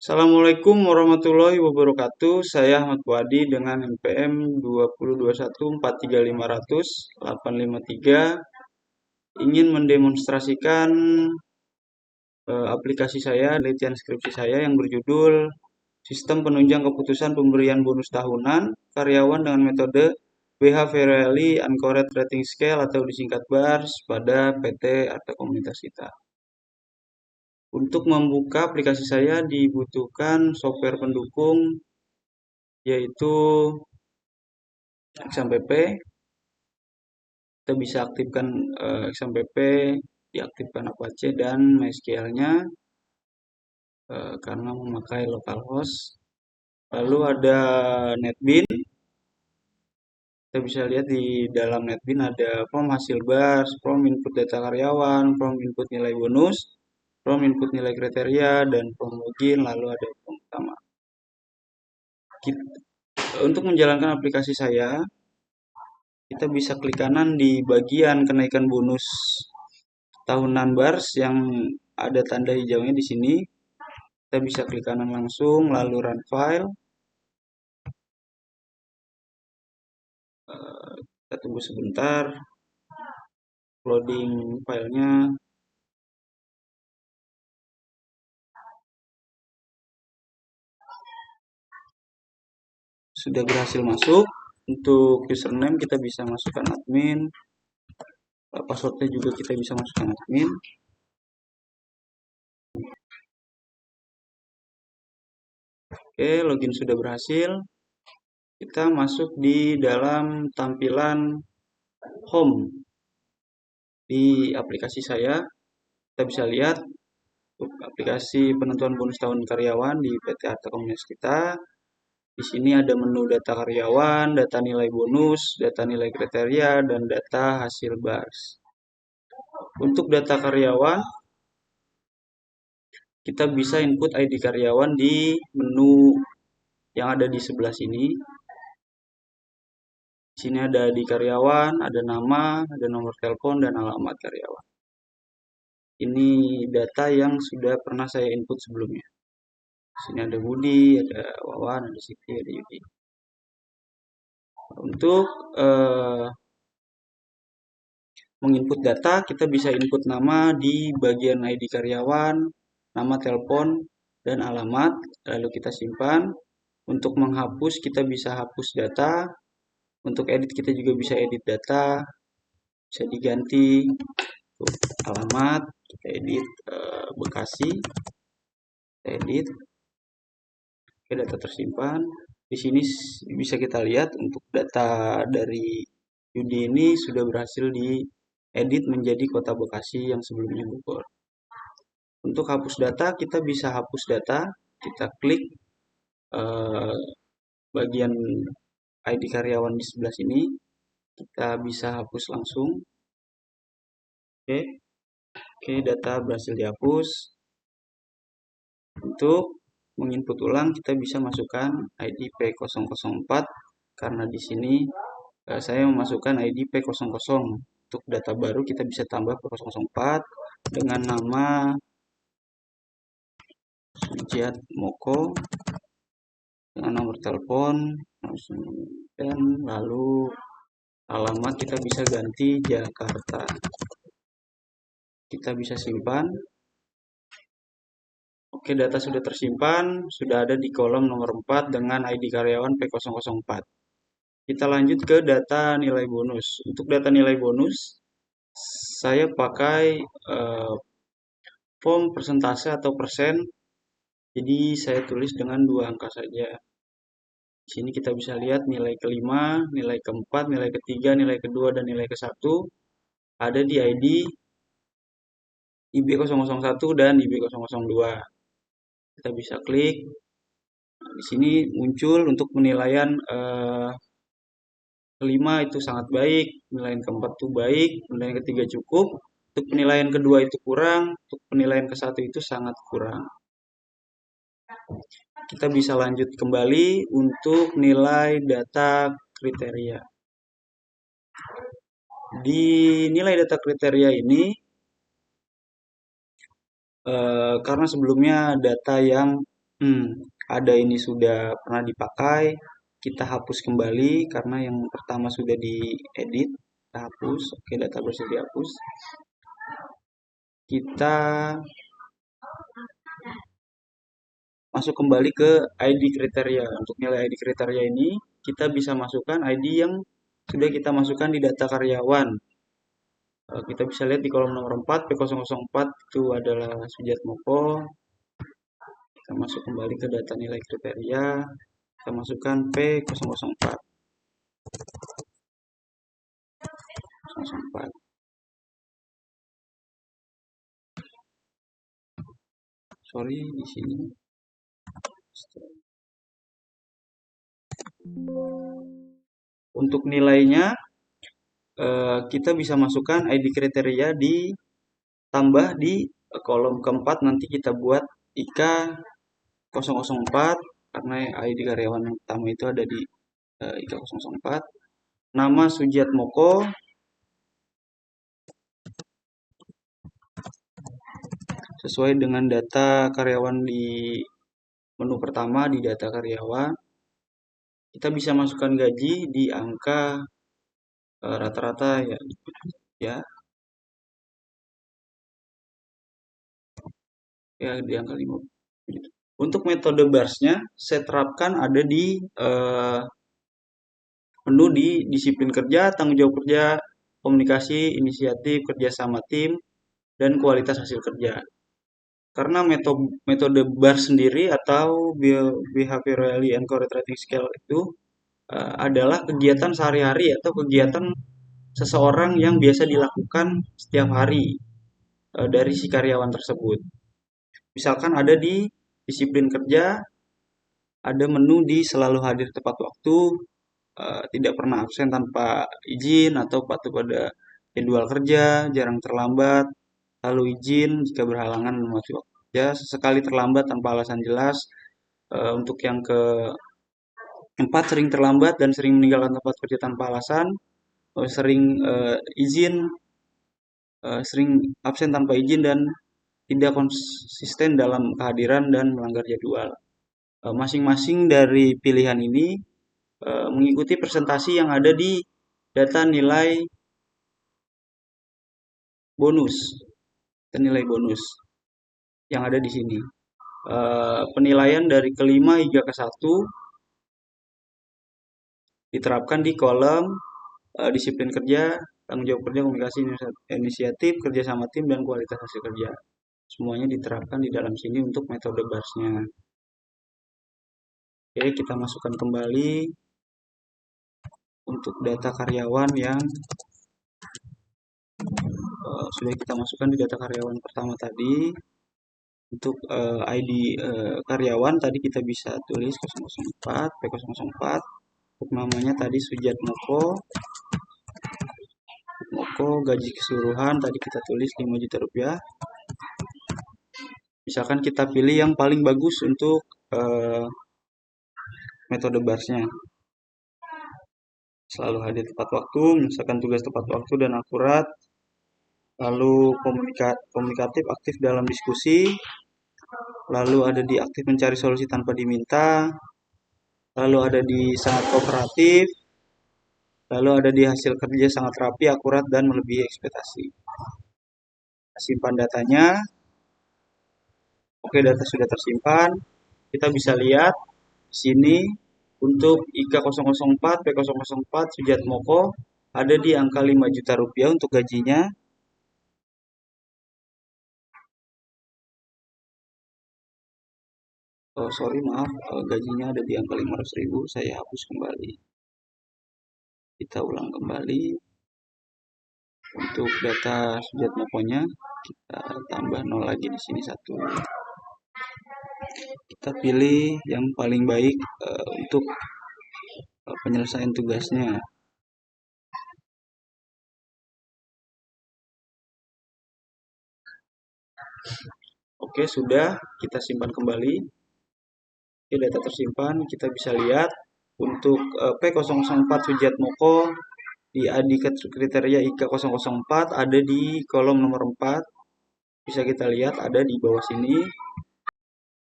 Assalamualaikum warahmatullahi wabarakatuh. Saya Ahmad Puadi dengan NPM 202143500-853 ingin mendemonstrasikan aplikasi saya, penelitian skripsi saya yang berjudul Sistem Penunjang Keputusan Pemberian Bonus Tahunan Karyawan dengan Metode Behaviorally Anchored Rating Scale atau disingkat BARS pada PT atau komunitas kita. Untuk membuka aplikasi saya dibutuhkan software pendukung yaitu XAMPP. Kita bisa aktifkan XAMPP, diaktifkan Apache dan MySQL-nya karena memakai localhost. Lalu ada NetBeans. Kita bisa lihat di dalam NetBeans ada form hasil bars, form input data karyawan, form input nilai bonus, form input nilai kriteria, dan form login, lalu ada form utama. Untuk menjalankan aplikasi saya, kita bisa klik kanan di bagian kenaikan bonus tahunan bars yang ada tanda hijaunya di sini. Kita bisa klik kanan langsung, lalu run file. Kita tunggu sebentar, loading filenya. Sudah berhasil masuk. Untuk username kita bisa masukkan admin. Passwordnya juga kita bisa masukkan admin. Oke, login sudah berhasil. Kita masuk di dalam tampilan home di aplikasi saya. Kita bisa lihat aplikasi penentuan bonus tahun karyawan di PT Arta Komunitas kita. Di sini ada menu data karyawan, data nilai bonus, data nilai kriteria, dan data hasil bars. Untuk data karyawan, kita bisa input ID karyawan di menu yang ada di sebelah sini. Di sini ada ID karyawan, ada nama, ada nomor telepon, dan alamat karyawan. Ini data yang sudah pernah saya input sebelumnya. Di sini ada Budi, ada Wawan, ada Siti, ada Yudi. Untuk menginput data, kita bisa input nama di bagian ID karyawan, nama telepon, dan alamat, lalu kita simpan. Untuk menghapus, kita bisa hapus data. Untuk edit, kita juga bisa edit data, bisa diganti alamat, kita edit Bekasi, kita edit. Oke, data tersimpan. Di sini bisa kita lihat untuk data dari Yudi ini sudah berhasil diedit menjadi Kota Bekasi yang sebelumnya Bogor. Untuk hapus data, kita bisa hapus data. Kita klik bagian ID karyawan di sebelah sini. Kita bisa hapus langsung. Oke, data berhasil dihapus. Untuk menginput ulang, kita bisa masukkan ID P004 karena di sini saya memasukkan ID P00. Untuk data baru kita bisa tambah P004 dengan nama Sujiat Moko dengan nomor telepon dan lalu alamat kita bisa ganti Jakarta. Kita bisa simpan. Oke, data sudah tersimpan, sudah ada di kolom nomor 4 dengan ID karyawan P004. Kita lanjut ke data nilai bonus. Untuk data nilai bonus, saya pakai form persentase atau persen. Jadi saya tulis dengan 2 angka saja. Di sini kita bisa lihat nilai kelima, nilai keempat, nilai ketiga, nilai kedua, dan nilai ke-1 ada di ID IB001 dan IB002. Kita bisa klik. Di sini muncul untuk penilaian kelima itu sangat baik, penilaian keempat itu baik, penilaian ketiga cukup, untuk penilaian kedua itu kurang, untuk penilaian ke-1 itu sangat kurang. Kita bisa lanjut kembali untuk nilai data kriteria. Di nilai data kriteria ini, karena sebelumnya data yang Ada ini sudah pernah dipakai, kita hapus kembali karena yang pertama sudah diedit, kita hapus. Oke, data sudah dihapus. Kita masuk kembali ke ID kriteria. Untuk nilai ID kriteria ini, kita bisa masukkan ID yang sudah kita masukkan di data karyawan. Kita bisa lihat di kolom nomor 4, P004 itu adalah Sujatmoko. Kita masuk kembali ke data nilai kriteria. Kita masukkan P004. 004. Sorry, di sini. Untuk nilainya, kita bisa masukkan ID kriteria ditambah di kolom keempat. Nanti kita buat IK 004 karena ID karyawan yang pertama itu ada di IK 004. Nama Sujatmoko, sesuai dengan data karyawan di menu pertama di data karyawan. Kita bisa masukkan gaji di angka rata-rata ya di angka 50. Untuk metode barsnya saya terapkan ada di menu di disiplin kerja, tanggung jawab kerja, komunikasi, inisiatif, kerja sama tim, dan kualitas hasil kerja. Karena metode BAR sendiri atau Behaviorally Encouraged Rating Scale itu adalah kegiatan sehari-hari atau kegiatan seseorang yang biasa dilakukan setiap hari dari si karyawan tersebut. Misalkan ada di disiplin kerja, ada menu di selalu hadir tepat waktu, tidak pernah absen tanpa izin atau patuh pada jadwal kerja, jarang terlambat, lalu izin jika berhalangan memasuki waktu kerja, sesekali terlambat tanpa alasan jelas. Untuk yang keempat, sering terlambat dan sering meninggalkan tempat kerja tanpa alasan, sering izin, sering absen tanpa izin dan tidak konsisten dalam kehadiran dan melanggar jadwal. Masing-masing dari pilihan ini mengikuti presentasi yang ada di data nilai bonus dan nilai bonus yang ada di sini. Penilaian dari ke-5 hingga ke-1 diterapkan di kolom disiplin kerja, tanggung jawab kerja, komunikasi, inisiatif, kerja sama tim, dan kualitas hasil kerja. Semuanya diterapkan di dalam sini untuk metode barsnya. Oke, kita masukkan kembali untuk data karyawan yang sudah kita masukkan di data karyawan pertama tadi. Untuk ID karyawan tadi kita bisa tulis 004, P004. Untuk namanya tadi Sujatmoko. Gaji keseluruhan tadi kita tulis 5 juta rupiah. Misalkan kita pilih yang paling bagus untuk metode barsnya. Selalu hadir tepat waktu, menyelesaikan tugas tepat waktu dan akurat. Lalu komunikatif, aktif dalam diskusi. Lalu ada di aktif mencari solusi tanpa diminta. Lalu ada di sangat kooperatif. Lalu ada di hasil kerja sangat rapi, akurat, dan melebihi ekspektasi. Simpan datanya. Oke, data sudah tersimpan. Kita bisa lihat di sini untuk IK 004, P004, Sujatmoko ada di angka 5 juta rupiah untuk gajinya. Sorry, maaf, gajinya ada di angka 500.000. Saya hapus kembali. Kita ulang kembali. Untuk data Sujatmokonya kita tambah 0 lagi di sini 1. Kita pilih yang paling baik untuk penyelesaian tugasnya. Oke, sudah kita simpan kembali. Oke, data tersimpan. Kita bisa lihat untuk P004 Sujatmoko di ID kriteria IK 004 ada di kolom nomor 4. Bisa kita lihat ada di bawah sini.